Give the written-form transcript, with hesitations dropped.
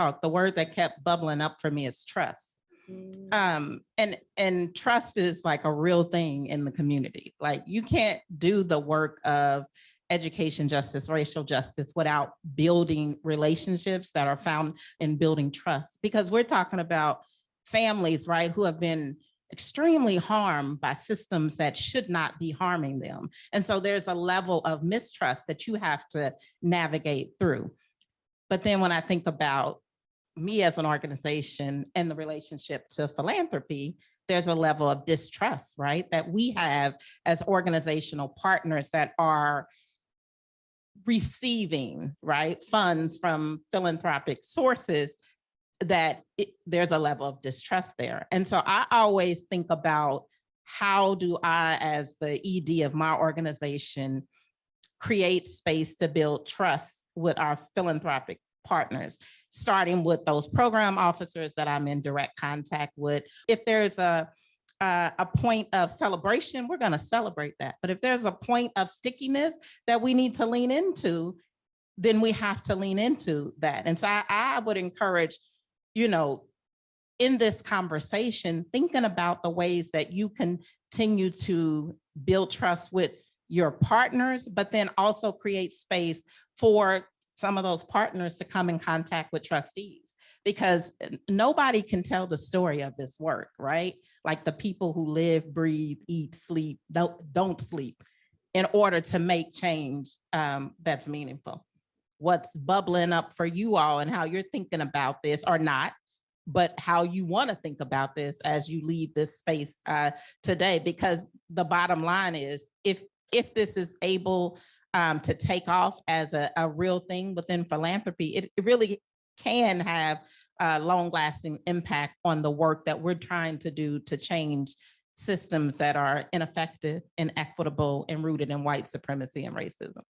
talk, the word that kept bubbling up for me is trust. And trust is like a real thing in the community. Like you can't do the work of education justice, racial justice without building relationships that are found in building trust, because we're talking about families, right, who have been extremely harmed by systems that should not be harming them. And so there's a level of mistrust that you have to navigate through. But then when I think about me as an organization and the relationship to philanthropy, there's a level of distrust, right, that we have as organizational partners that are receiving, right, funds from philanthropic sources, that there's a level of distrust there. And so I always think about, how do I, as the ED of my organization, create space to build trust with our philanthropic partners, starting with those program officers that I'm in direct contact with. If there's a point of celebration, we're going to celebrate that. But if there's a point of stickiness that we need to lean into, then we have to lean into that. And so I would encourage, you know, in this conversation, thinking about the ways that you continue to build trust with your partners, but then also create space for some of those partners to come in contact with trustees, because nobody can tell the story of this work, right? Like the people who live, breathe, eat, sleep, don't sleep, in order to make change that's meaningful. What's bubbling up for you all and how you're thinking about this, or not, but how you want to think about this as you leave this space today. Because the bottom line is, if this is able to take off as a real thing within philanthropy, it really can have a long-lasting impact on the work that we're trying to do to change systems that are ineffective, inequitable, and rooted in white supremacy and racism.